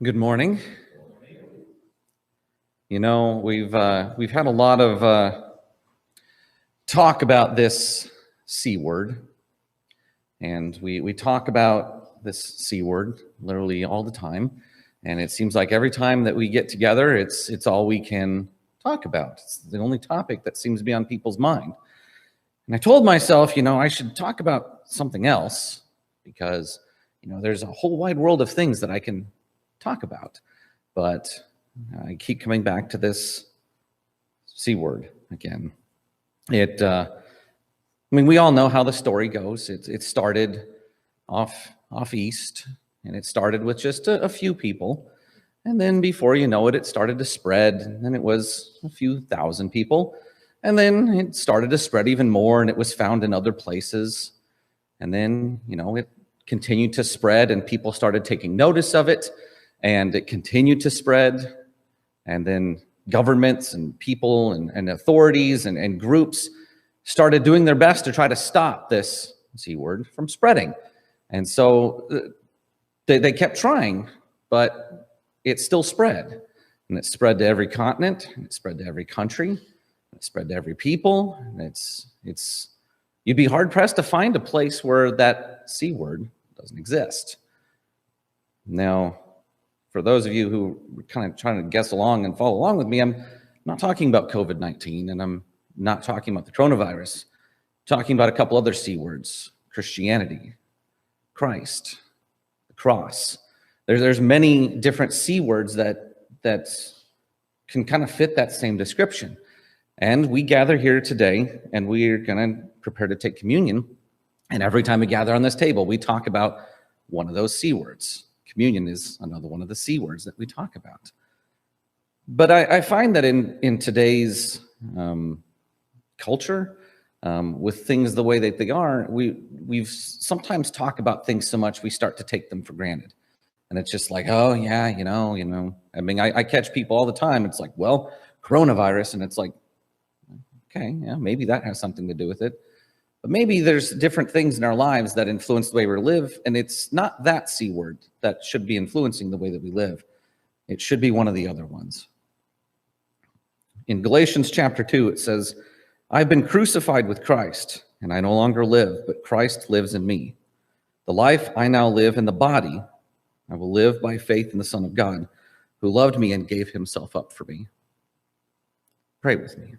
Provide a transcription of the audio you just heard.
Good morning. You know, we've had a lot of talk about this C word, and we talk about this C word literally all the time. And it seems like every time that we get together, it's all we can talk about. It's the only topic that seems to be on people's mind. And I told myself, I should talk about something else because, there's a whole wide world of things that I can talk about. But I keep coming back to this C word again. We all know how the story goes. It started off east, and it started with just a few people. And then before you know it, it started to spread, and then it was a few thousand people. And then it started to spread even more, and it was found in other places. And then, it continued to spread, and people started taking notice of it, and it continued to spread. And then governments and people and authorities and groups started doing their best to try to stop this C word from spreading. And so they kept trying, but it still spread. And it spread to every continent, and it spread to every country, it spread to every people. And you'd be hard pressed to find a place where that C word doesn't exist. Now, for those of you who are kind of trying to guess along and follow along with me, I'm not talking about COVID-19, and I'm not talking about the coronavirus. I'm talking about a couple other C words: Christianity, Christ, the cross. There's many different C words that can kind of fit that same description. And we gather here today, and we're going to prepare to take communion. And every time we gather on this table, we talk about one of those C words. Communion is another one of the C words that we talk about. But I find that in today's culture, with things the way that they are, we've sometimes talk about things so much we start to take them for granted. And it's just like, oh yeah, I catch people all the time. It's like, well, coronavirus, and it's like, okay, yeah, maybe that has something to do with it. But maybe there's different things in our lives that influence the way we live, and it's not that C word that should be influencing the way that we live. It should be one of the other ones. In Galatians chapter 2, it says, "I've been crucified with Christ, and I no longer live, but Christ lives in me. The life I now live in the body, I will live by faith in the Son of God, who loved me and gave himself up for me." Pray with me.